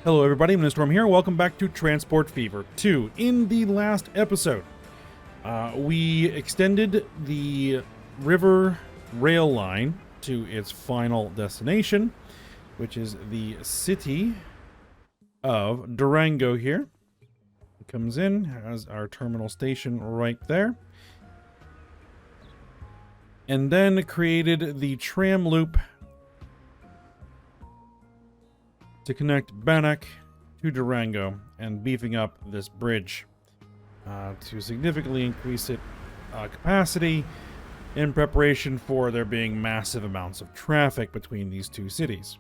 Hello everybody, Ministorm here. Welcome back to Transport Fever 2. In the last episode, we extended the river rail line to its final destination, which is the city of Durango here. It comes in, has our terminal station right there. And then created the tram loop to connect Bannack to Durango and beefing up this bridge to significantly increase its capacity in preparation for there being massive amounts of traffic between these two cities.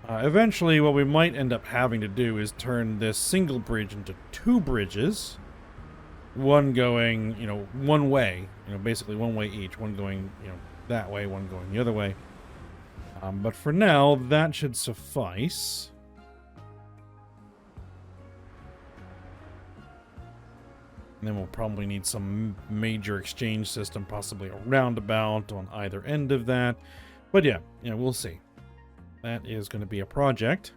Eventually, what we might end up having to do is turn this single bridge into two bridges, one going, one way, basically one way each, one going, that way, one going the other way. But for now, that should suffice. And then we'll probably need some major exchange system, possibly a roundabout on either end of that. But yeah, we'll see. That is going to be a project.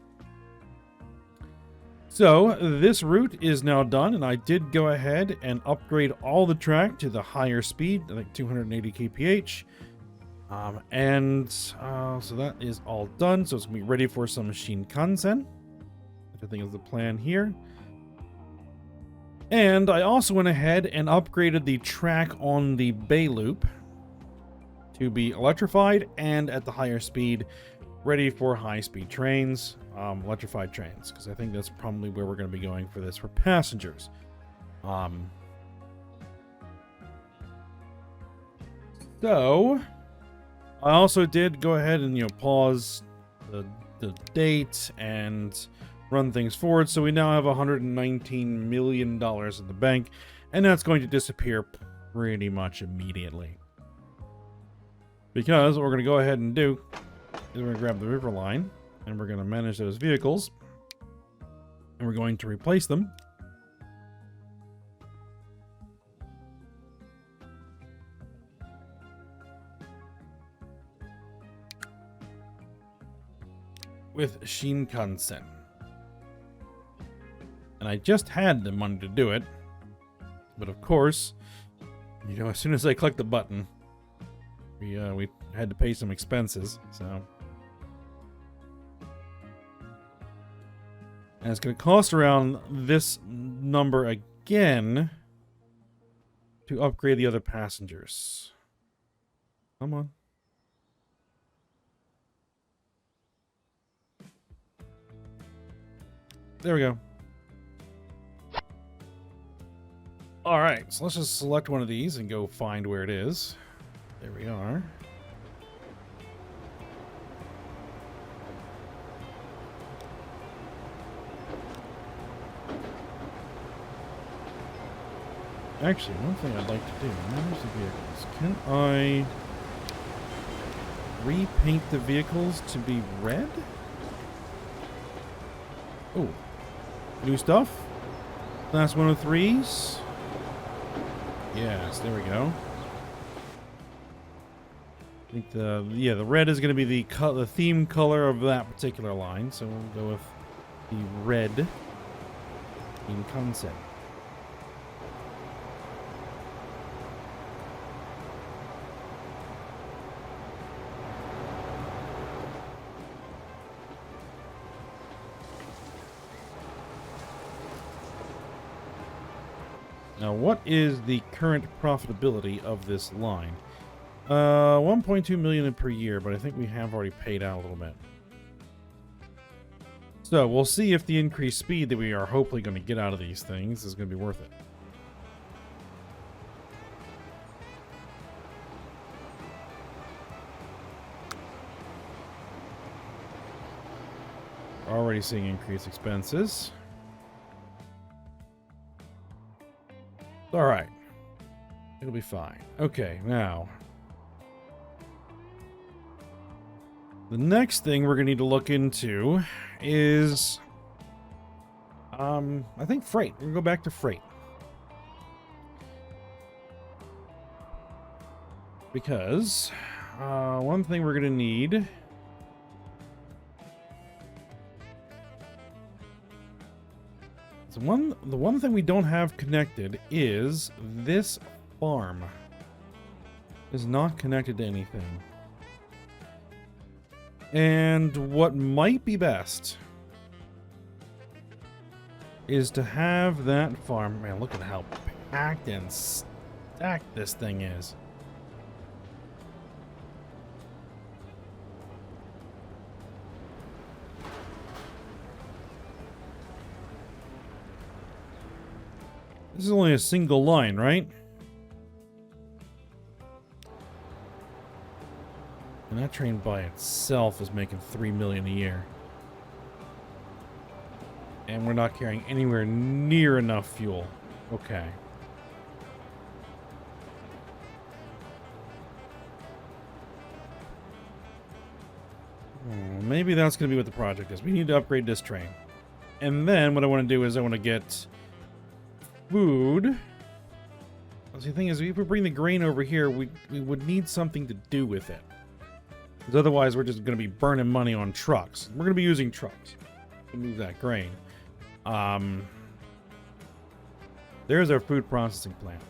So this route is now done, and I did go ahead and upgrade all the track to the higher speed, I think 280 kph. So that is all done. So it's going to be ready for some Shinkansen, which I think is the plan here. And I also went ahead and upgraded the track on the Bay Loop to be electrified and at the higher speed, ready for high-speed trains, electrified trains, because I think that's probably where we're going to be going for this for passengers. So I also did go ahead and pause the date and run things forward, so we now have $119 million in the bank, and that's going to disappear pretty much immediately. Because what we're going to go ahead and do is we're going to grab the river line, and we're going to manage those vehicles, and we're going to replace them with Shinkansen. And I just had the money to do it, but of course, as soon as I clicked the button, we had to pay some expenses. So, and it's going to cost around this number again to upgrade the other passengers. Come on. There we go. All right, so let's just select one of these and go find where it is. There we are. Actually, one thing I'd like to do, manage the vehicles. Can I repaint the vehicles to be red? Oh, new stuff? Class 103s? Yes, there we go. I think the red is going to be the theme color of that particular line, so we'll go with the red in concept. Now, what is the current profitability of this line? 1.2 million per year, but I think we have already paid out a little bit. So we'll see if the increased speed that we are hopefully going to get out of these things is going to be worth it. Already seeing increased expenses. All right. It'll be fine. Okay, now. The next thing we're going to need to look into is, I think freight. We're going to go back to freight. Because one thing we're going to need So the one thing we don't have connected is this farm. Is not connected to anything. And what might be best is to have that farm. Man, look at how packed and stacked this thing is. This is only a single line, right? And that train by itself is making $3 million a year. And we're not carrying anywhere near enough fuel. Okay. Maybe that's going to be what the project is. We need to upgrade this train. And then what I want to do is I want to get food. The thing is, if we bring the grain over here, we would need something to do with it. Because otherwise, we're just going to be burning money on trucks. We're going to be using trucks to move that grain. There's our food processing plant.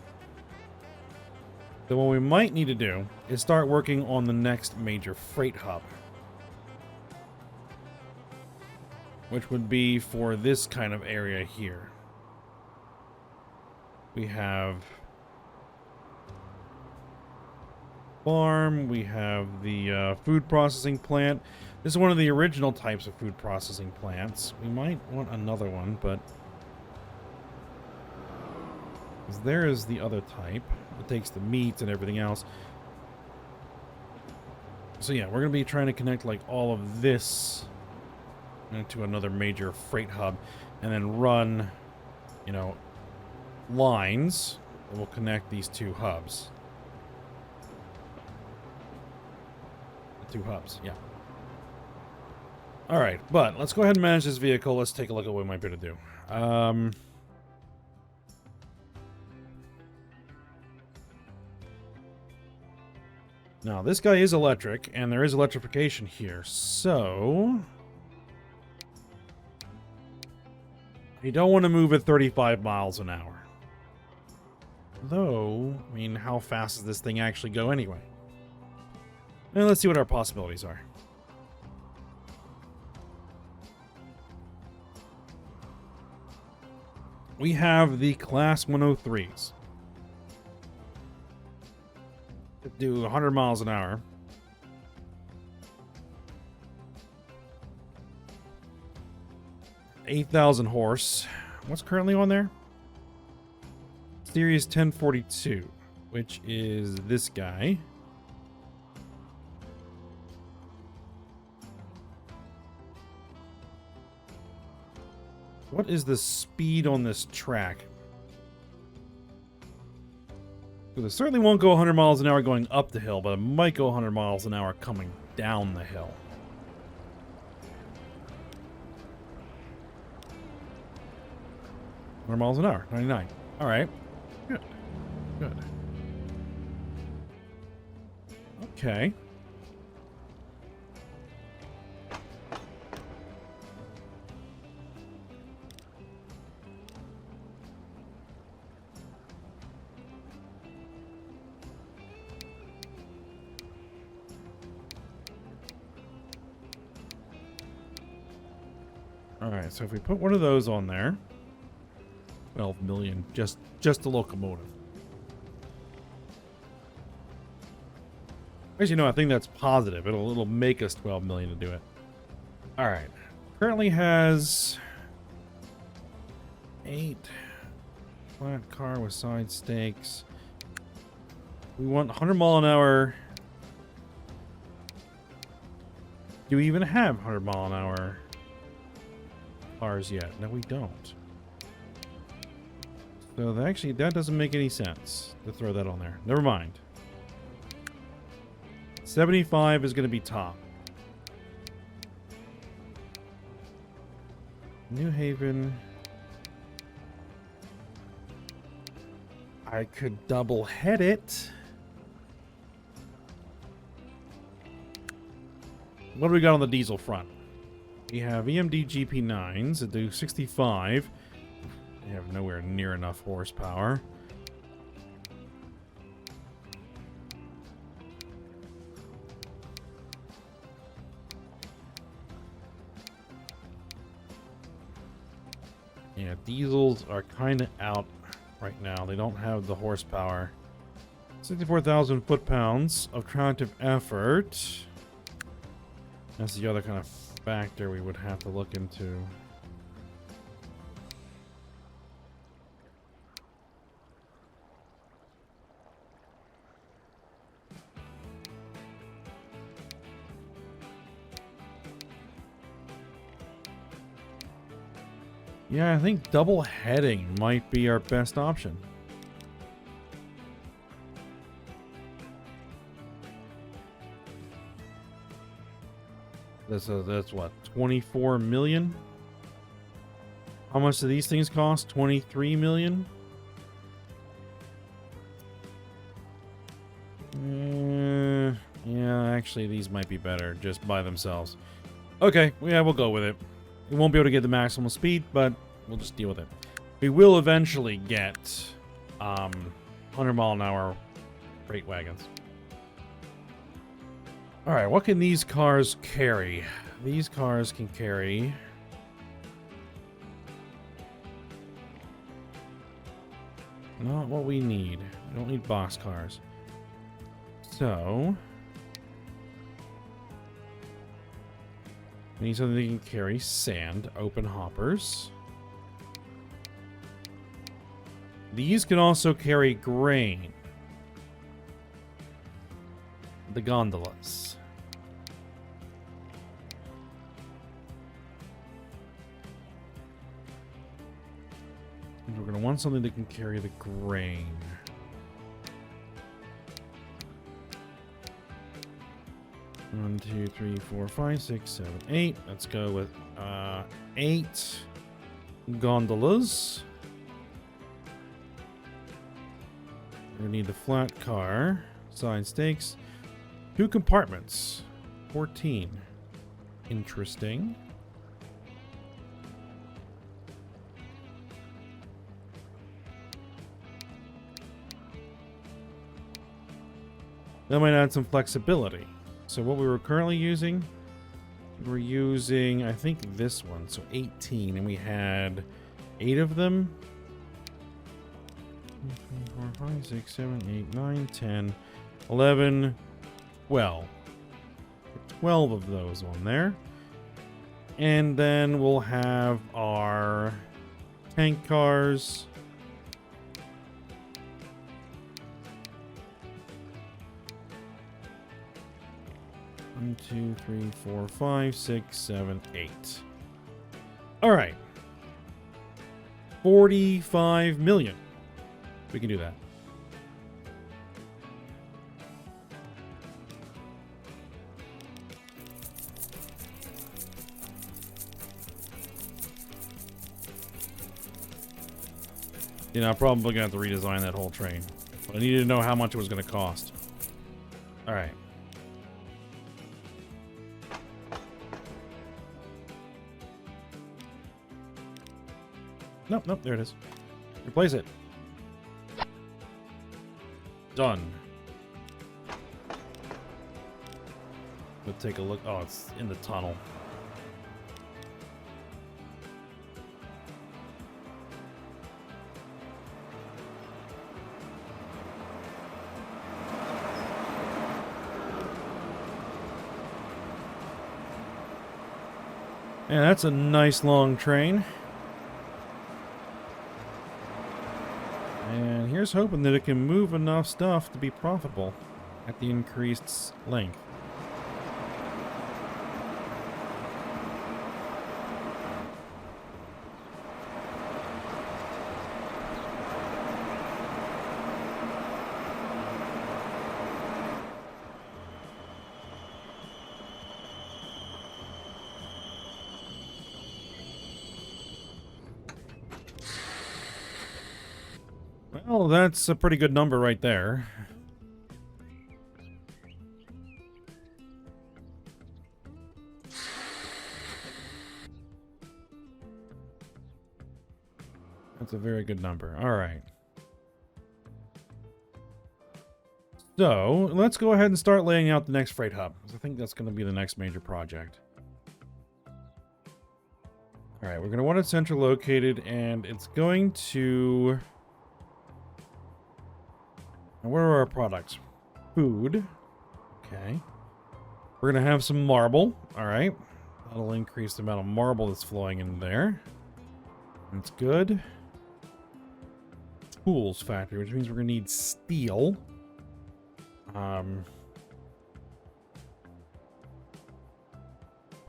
So what we might need to do is start working on the next major freight hub. Which would be for this kind of area here. We have farm, we have the food processing plant. This is one of the original types of food processing plants. We might want another one, but there is the other type. It takes the meat and everything else. So yeah, we're going to be trying to connect like all of this into another major freight hub and then run, you know, lines that will connect these two hubs. The two hubs, yeah. Alright, but let's go ahead and manage this vehicle. Let's take a look at what we might be able to do. Now, this guy is electric, and there is electrification here, so you don't want to move at 35 miles an hour. Though, I mean, how fast does this thing actually go anyway? And let's see what our possibilities are. We have the Class 103s. Do 100 miles an hour. $8,000 horse. What's currently on there? Series 1042, which is this guy. What is the speed on this track? It certainly won't go 100 miles an hour going up the hill, but it might go 100 miles an hour coming down the hill. $100 miles an hour, 99. All right. Good. Good. Okay. Alright, so if we put one of those on there, 12 million, just the locomotive. Actually, no, I think that's positive. It'll make us 12 million to do it. Alright. Currently has 8 flat car with side stakes. We want 100 mile an hour. Do we even have 100 mile an hour cars yet? No, we don't. So that doesn't make any sense to throw that on there. Never mind. 75 is going to be top. New Haven. I could double head it. What do we got on the diesel front? We have EMD GP9s that do 65. They have nowhere near enough horsepower. Yeah, diesels are kind of out right now. They don't have the horsepower. 64,000 foot-pounds of cognitive effort. That's the other kind of factor we would have to look into. Yeah, I think double heading might be our best option. That's what, 24 million? How much do these things cost? 23 million? Yeah, actually these might be better just by themselves. Okay, yeah, we'll go with it. We won't be able to get the maximum speed, but we'll just deal with it. We will eventually get 100-mile-an-hour freight wagons. Alright, what can these cars carry? These cars can carry... not what we need. We don't need boxcars. So... we need something that can carry sand, open hoppers. These can also carry grain. The gondolas. And we're going to want something that can carry the grain. One, two, three, four, five, six, seven, eight. Let's go with 8 gondolas. We're gonna need the flat car, side stakes, 2 compartments, 14. Interesting. That might add some flexibility. So what we were currently using, we're using, I think, this one. So 18, and we had 8 of them. 2, 3, 4, 5, 6, 7, 8, 9, 10, 11, 12. 12 of those on there. And then we'll have our tank cars. One, 2, 3, 4, 5, 6, 7, 8. All right. 45 million. We can do that. You know, I'm probably going to have to redesign that whole train. But I needed to know how much it was going to cost. All right. Nope, nope, there it is. Replace it. Done. We'll take a look. Oh, it's in the tunnel. Yeah, that's a nice long train. And here's hoping that it can move enough stuff to be profitable at the increased length. Well, that's a pretty good number right there. That's a very good number. All right. So let's go ahead and start laying out the next freight hub, because I think that's going to be the next major project. All right, we're going to want it central located, and it's going to... Now, where are our products? Food. Okay. We're going to have some marble. All right. That'll increase the amount of marble that's flowing in there. That's good. Tools factory, which means we're going to need steel.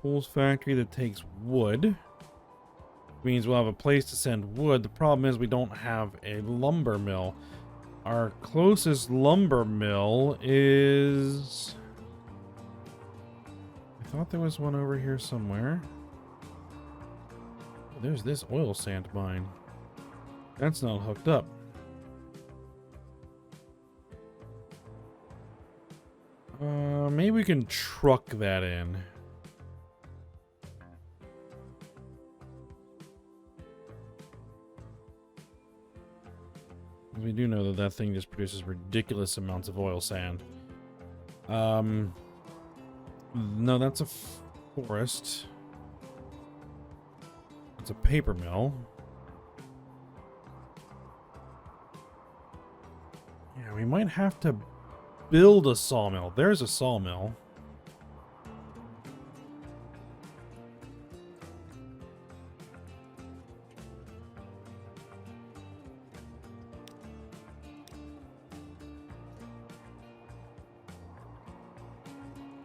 Tools factory that takes wood. Means we'll have a place to send wood. The problem is we don't have a lumber mill. Our closest lumber mill is... I thought there was one over here somewhere. Oh, there's this oil sand mine. That's not hooked up. Maybe we can truck that in. We do know that that thing just produces ridiculous amounts of oil sand. No, that's a forest. It's a paper mill. Yeah, we might have to build a sawmill. There's a sawmill.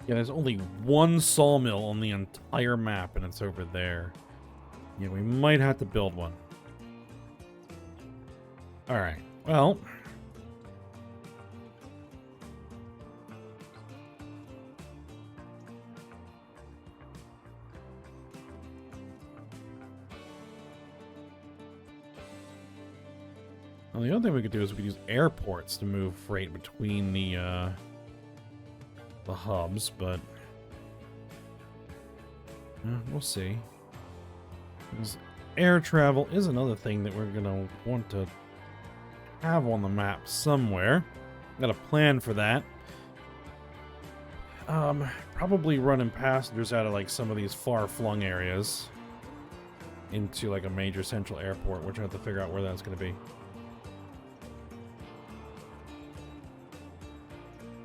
Yeah, there's only one sawmill on the entire map, and it's over there. Yeah, we might have to build one. Alright, well... Well, the other thing we could do is we could use airports to move freight between the hubs, but we'll see. Because air travel is another thing that we're gonna want to have on the map somewhere. Got a plan for that. Probably running passengers out of like some of these far-flung areas into like a major central airport. We're trying to figure out where that's gonna be.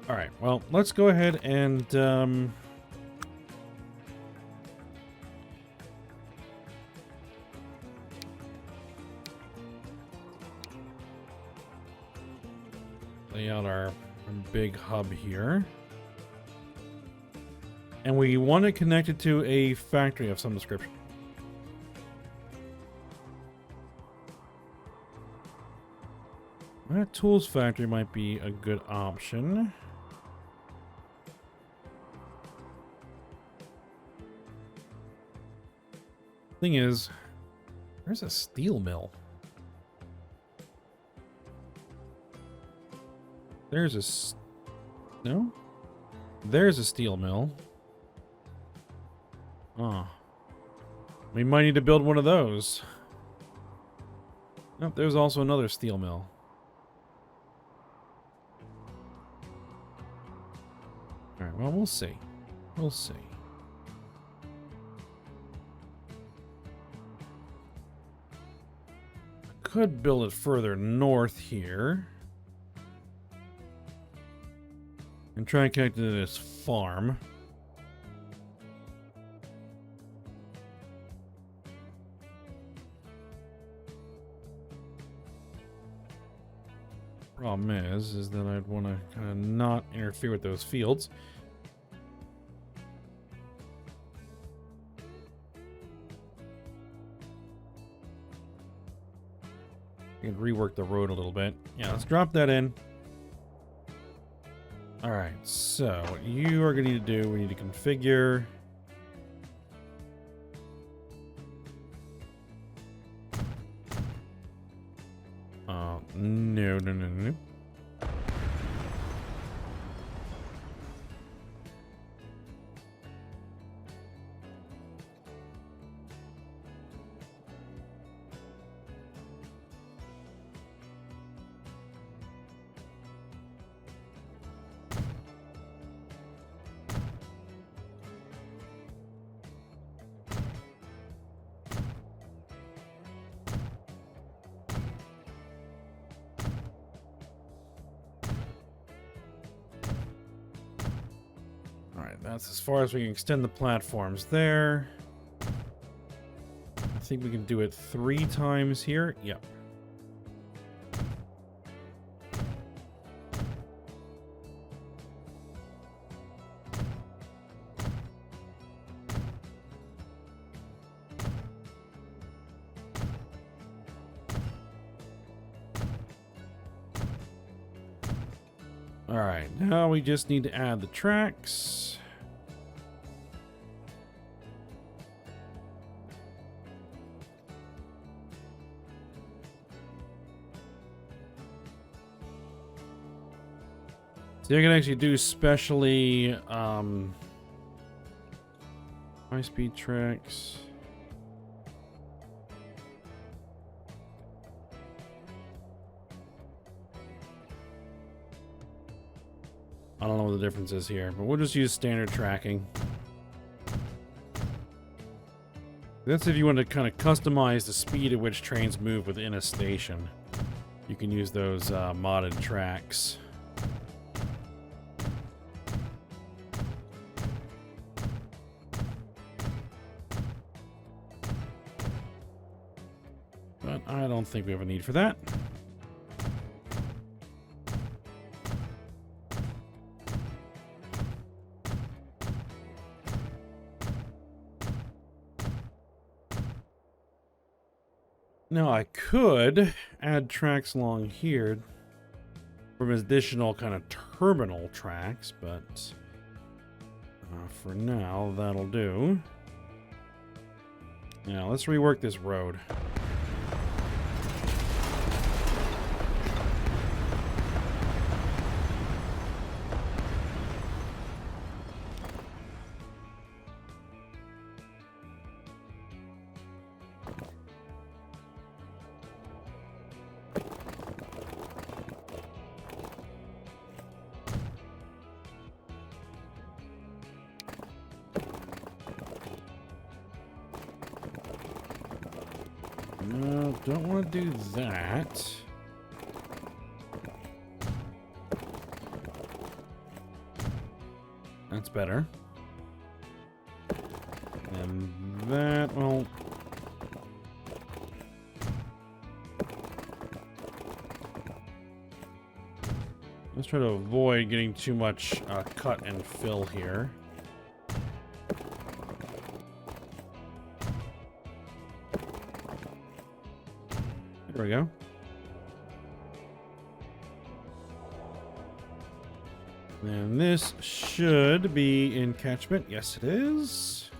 Alright, well, let's go ahead and, lay out our big hub here. And we want it connected to a factory of some description. That tools factory might be a good option. Thing is, there's a steel mill. There's a... No? There's a steel mill. Oh. We might need to build one of those. Nope, there's also another steel mill. Alright, well, we'll see. We'll see. Could build it further north here and try and connect it to this farm. Problem is that I'd want to kind of not interfere with those fields. I can rework the road a little bit. Yeah, let's drop that in. Alright, so what you are going to need to do, we need to configure. No. Alright, that's as far as we can extend the platforms there. I think we can do it 3 times here. Yep. Alright, now we just need to add the tracks. So you can actually do specially high-speed tracks. I don't know what the difference is here, but we'll just use standard tracking. That's if you want to kind of customize the speed at which trains move within a station. You can use those modded tracks. But I don't think we have a need for that. Now I could add tracks along here from additional kind of terminal tracks, but for now that'll do. Now let's rework this road. No, don't want to do that. That's better. And that, well... let's try to avoid getting too much cut and fill here. There we go. And this should be in catchment. Yes, it is.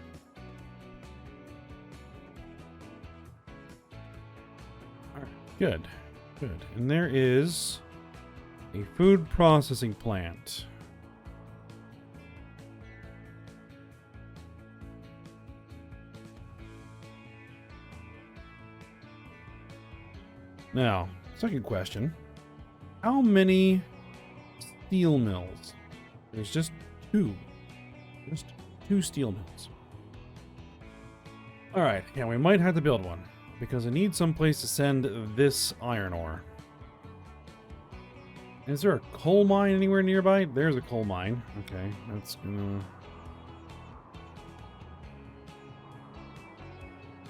All right, good. Good. And there is a food processing plant. Now, second question. How many steel mills? There's just 2. Just 2 steel mills. Alright, yeah, we might have to build one. Because I need some place to send this iron ore. Is there a coal mine anywhere nearby? There's a coal mine. Okay, that's gonna...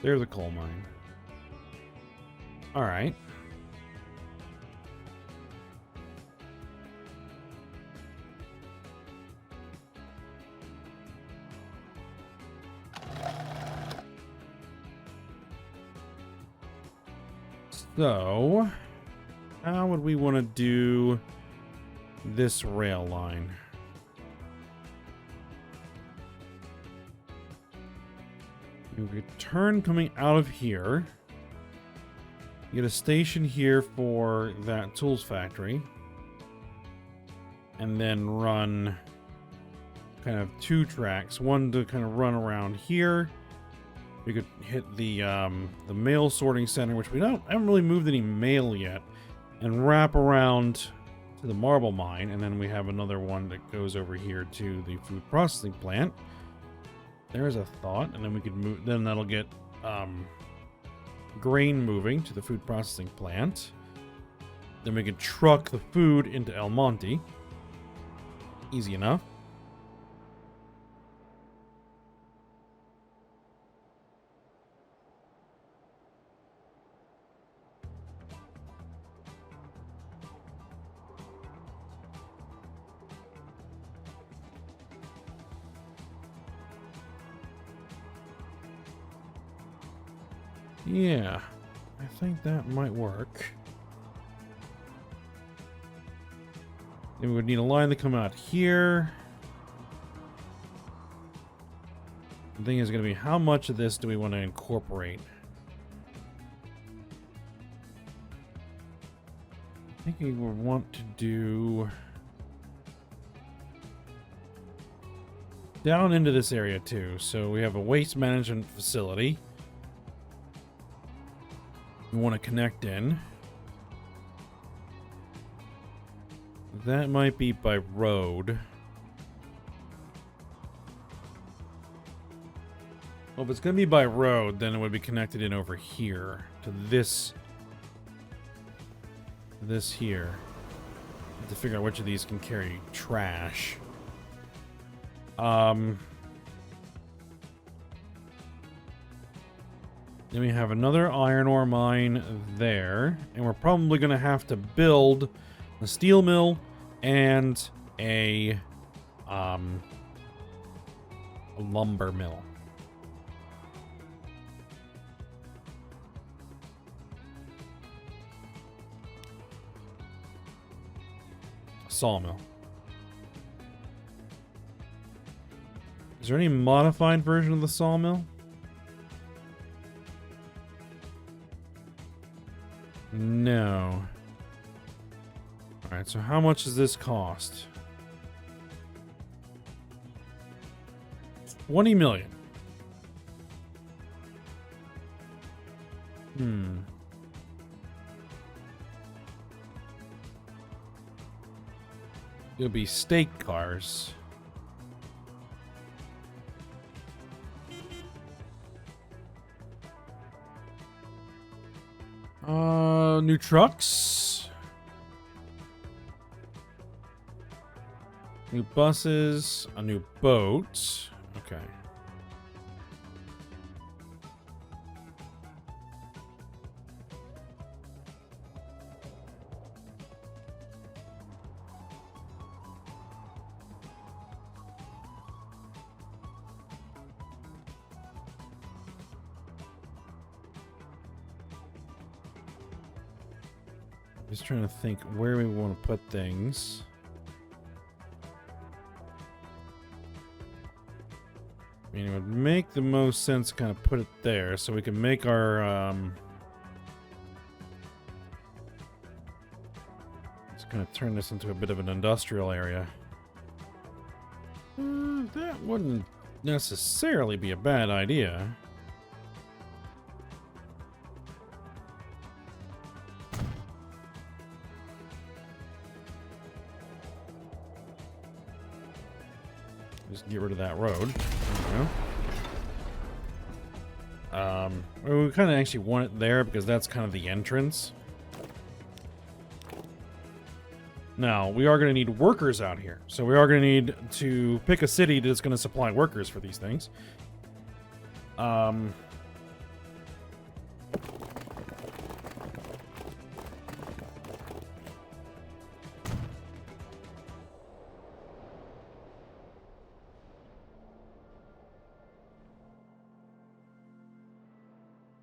there's a coal mine. Alright. So, how would we want to do this rail line? We could turn coming out of here. Get a station here for that tools factory. And then run kind of 2 tracks. One to kind of run around here. We could hit the mail sorting center, which we haven't really moved any mail yet, and wrap around to the marble mine, and then we have another one that goes over here to the food processing plant. There's a thought, and then we could move. Then that'll get grain moving to the food processing plant. Then we could truck the food into El Monte. Easy enough. Yeah, I think that might work. Then we would need a line to come out here. The thing is going to be, how much of this do we want to incorporate? I think we would want to do down into this area too. So we have a waste management facility. We want to connect in. That might be by road. Well, if it's going to be by road, then it would be connected in over here to this here. To figure out which of these can carry trash. Then we have another iron ore mine there, and we're probably going to have to build a steel mill and a lumber mill. Sawmill. Is there any modified version of the sawmill? No. Alright, so how much does this cost? 20 million. It'll be state cars. New trucks. New buses. A new boat. Okay. Just trying to think where we want to put things. I mean, it would make the most sense to kind of put it there so we can make our just kind of turn this into a bit of an industrial area. That wouldn't necessarily be a bad idea. Just get rid of that road. There we go. We kind of actually want it there because that's kind of the entrance. Now, we are going to need workers out here. So we are going to need to pick a city that's going to supply workers for these things.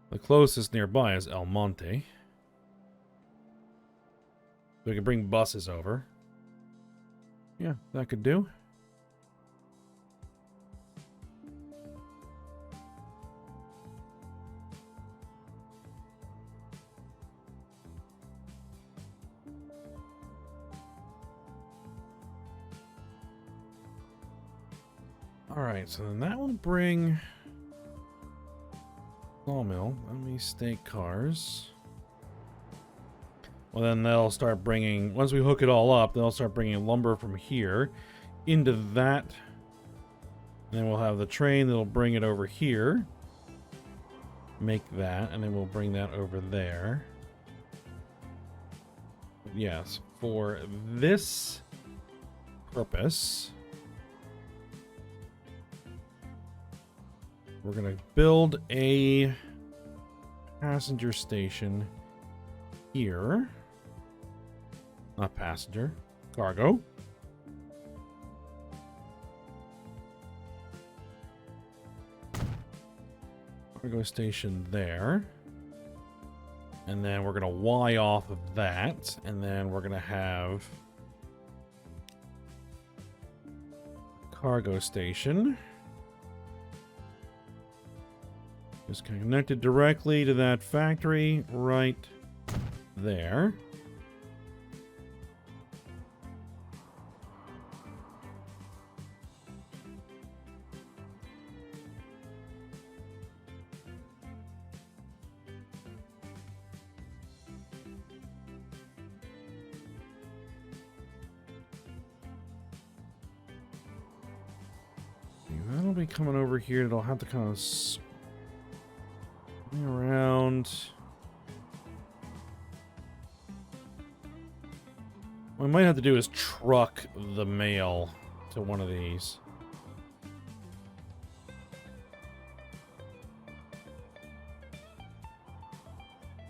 The closest nearby is El Monte. We can bring buses over. Yeah, that could do. Alright, so then that will bring sawmill. Let me state cars. Well, then they'll start bringing, once we hook it all up, they'll start bringing lumber from here into that. And then we'll have the train that'll bring it over here. Make that, and then we'll bring that over there. Yes, for this purpose, we're going to build a passenger station here. Not passenger, cargo. Cargo station there. And then we're going to Y off of that. And then we're going to have cargo station. Just connected directly to that factory right there. That'll be coming over here. It'll have to kind of swing around. What we might have to do is truck the mail to one of these.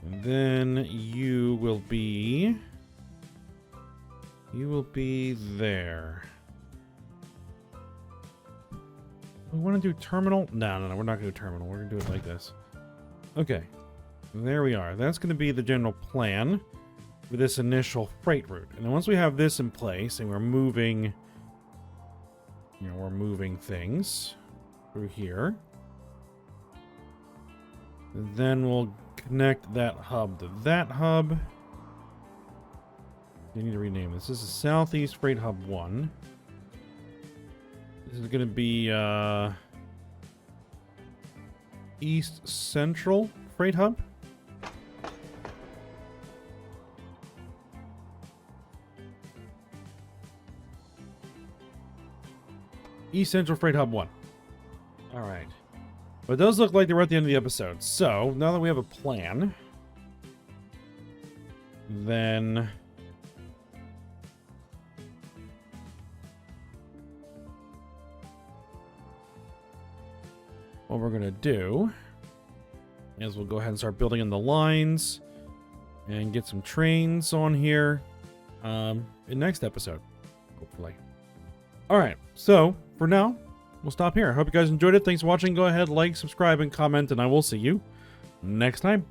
And then you will be there. We want to do terminal? No, we're not going to do terminal. We're going to do it like this. Okay. There we are. That's going to be the general plan for this initial freight route. And then once we have this in place and we're moving, we're moving things through here, then we'll connect that hub to that hub. You need to rename this. This is Southeast Freight Hub 1. This is going to be East Central Freight Hub. East Central Freight Hub 1. All right. But it does look like they're at the end of the episode. So, now that we have a plan, then what we're going to do is we'll go ahead and start building in the lines and get some trains on here in next episode, hopefully. All right, so for now, we'll stop here. I hope you guys enjoyed it. Thanks for watching. Go ahead, like, subscribe, and comment, and I will see you next time.